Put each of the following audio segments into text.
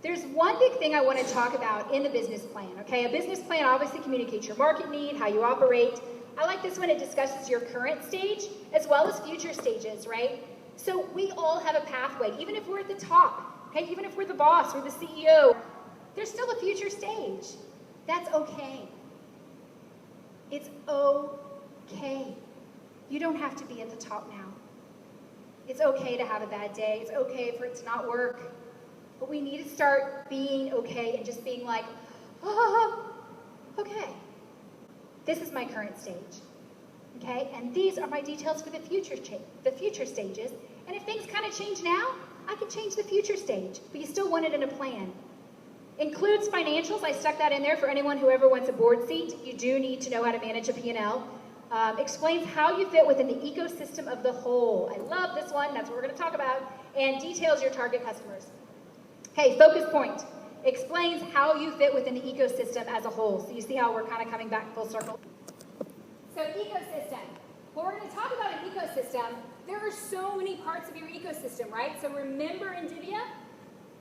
There's one big thing I want to talk about in the business plan, okay? A business plan obviously communicates your market need, how you operate. I like this when it discusses your current stage as well as future stages, right? So we all have a pathway, even if we're at the top, okay? Even if we're the boss or the CEO, there's still a future stage. That's okay. It's okay. You don't have to be at the top now. It's okay to have a bad day. It's okay for it to not work. But we need to start being okay and just being like, oh, okay. This is my current stage, okay? And these are my details for the future stages. And if things kind of change now, I can change the future stage, but you still want it in a plan. Includes financials. I stuck that in there for anyone who ever wants a board seat. You do need to know how to manage a P&L. Explains how you fit within the ecosystem of the whole. I love this one. That's what we're going to talk about. And details your target customers. Okay, focus point. Explains how you fit within the ecosystem as a whole. So you see how we're kind of coming back full circle. So ecosystem. When we're going to talk about an ecosystem, there are so many parts of your ecosystem, right? So remember Indivia?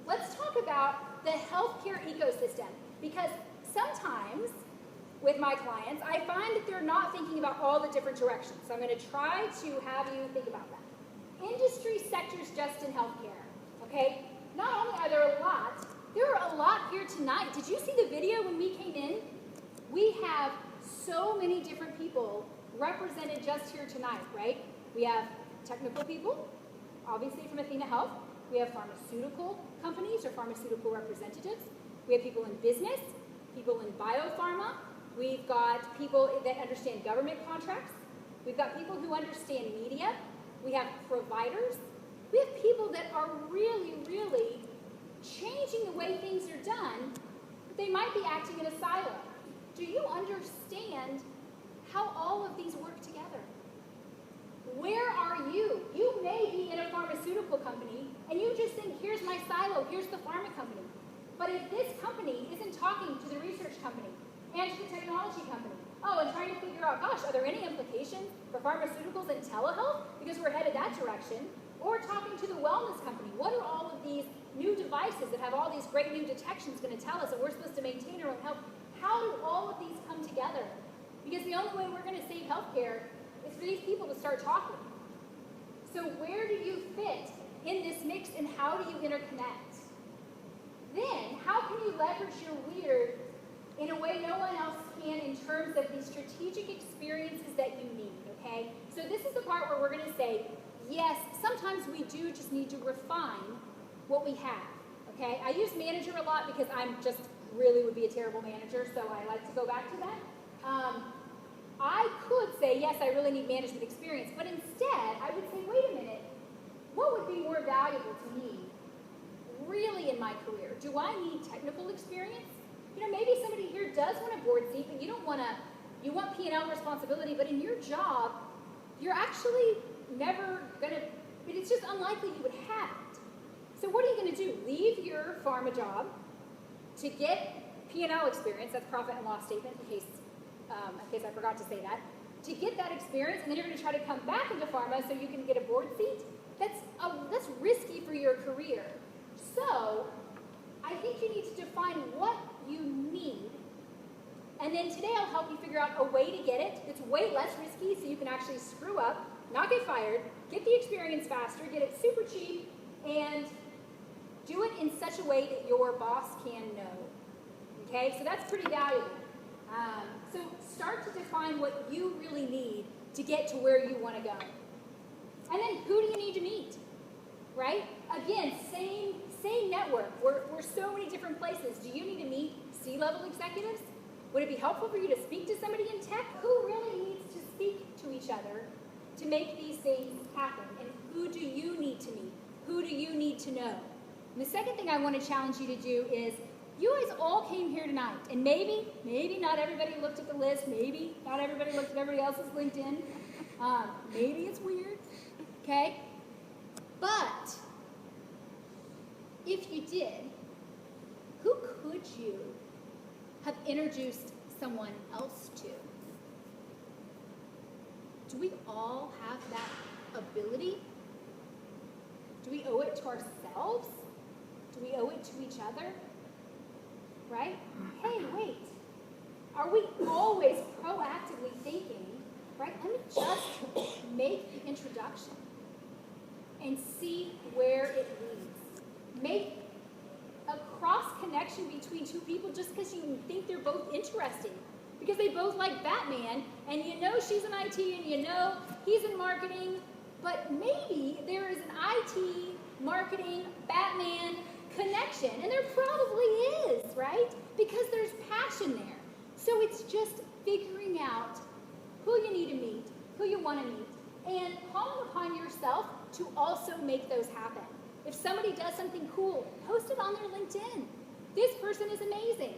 Let's talk about the healthcare ecosystem, because sometimes with my clients, I find that they're not thinking about all the different directions. So I'm going to try to have you think about that. Industry sectors just in healthcare, okay? Not only are there are a lot here tonight. Did you see the video when we came in? We have so many different people represented just here tonight, right? We have technical people, obviously from Athena Health. We have pharmaceutical companies or pharmaceutical representatives. We have people in business, people in biopharma. We've got people that understand government contracts. We've got people who understand media. We have providers. We have people that are really, really changing the way things are done, but they might be acting in a silo. Do you understand how all of these work together? Where are you? You may be in a pharmaceutical company and you just think, here's my silo, here's the pharma company. But if this company isn't talking to the research company and to the technology company, and trying to figure out, gosh, are there any implications for pharmaceuticals and telehealth because we're headed that direction? Or talking to the wellness company, what are all of these new devices that have all these great new detections going to tell us that we're supposed to maintain our own health? How do all of these come together? Because the only way we're going to save healthcare is for these people to start talking. So where do you fit in this mix and how do you interconnect? Then, how can you leverage your weird in a way no one else can in terms of the strategic experiences that you need, okay? So this is the part where we're going to say, yes, sometimes we do just need to refine what we have, okay? I use manager a lot because I'm just really would be a terrible manager, so I like to go back to that. I could say, yes, I really need management experience, but instead, I would say, wait a minute, what would be more valuable to me really in my career? Do I need technical experience? You know, maybe somebody here does want a board seat, but you don't want to, you want P&L responsibility, but in your job, you're actually never going to, it's just unlikely you would have it. So what are you going to do? Leave your pharma job to get P&L experience, that's profit and loss statement, in case I forgot to say that, to get that experience, and then you're going to try to come back into pharma so you can get a board seat? That's risky for your career. So I think you need to define what you need, and then today I'll help you figure out a way to get it that's way less risky so you can actually screw up, not get fired, get the experience faster, get it super cheap, and do it in such a way that your boss can know. Okay, so that's pretty valuable. So start to define what you really need to get to where you want to go. And then who do you need to meet? Right? Again, same network. We're so many different places. Do you need to meet C-level executives? Would it be helpful for you to speak to somebody in tech? Who really needs to speak to each other to make these things happen? And who do you need to meet? Who do you need to know? And the second thing I want to challenge you to do is, you guys all came here tonight, and maybe not everybody looked at the list, maybe not everybody looked at everybody else's LinkedIn, maybe it's weird, okay? But if you did, who could you have introduced someone else to? Do we all have that ability? Do we owe it to ourselves? Do we we owe it to each other, right? Hey, wait. Are we always proactively thinking, right? Let me just make the introduction and see where it leads. Make a cross connection between two people just because you think they're both interesting. Because they both like Batman, and you know she's in IT, and you know he's in marketing, but maybe there is an IT, marketing, Batman connection, and there probably is, right? Because there's passion there. So it's just figuring out who you need to meet, who you want to meet, and calling upon yourself to also make those happen. If somebody does something cool, post it on their LinkedIn. This person is amazing,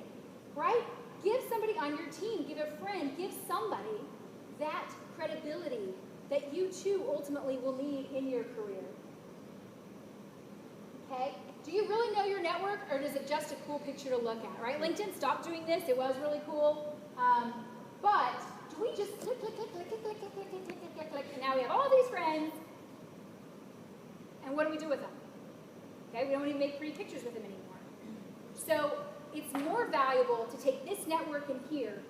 right? Give somebody on your team, give a friend, give somebody that credibility that you too ultimately will need in your career. Okay? Do you really know your network, or is it just a cool picture to look at, right? LinkedIn stopped doing this. It was really cool. But do we just click, click, click, click, click, click, click, click, click, click, click, click, and now we have all these friends, and what do we do with them? Okay, we don't even make pretty pictures with them anymore. So it's more valuable to take this network in here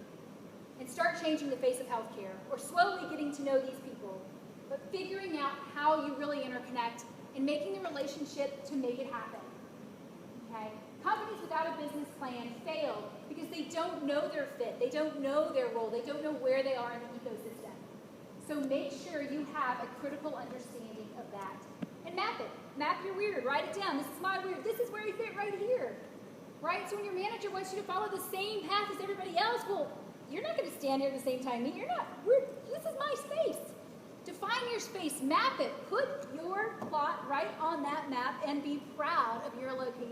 and start changing the face of healthcare, or slowly getting to know these people, but figuring out how you really interconnect and making the relationship to make it happen. Okay? Companies without a business plan fail because they don't know their fit, they don't know their role, they don't know where they are in the ecosystem. So make sure you have a critical understanding of that. And map it. Map your weird. Write it down. This is my weird. This is where you fit right here. Right? So when your manager wants you to follow the same path as everybody else, well, you're not going to stand here at the same time. You're not. This is my space. Define your space. Map it. Put your plot right on that map and be proud of your location.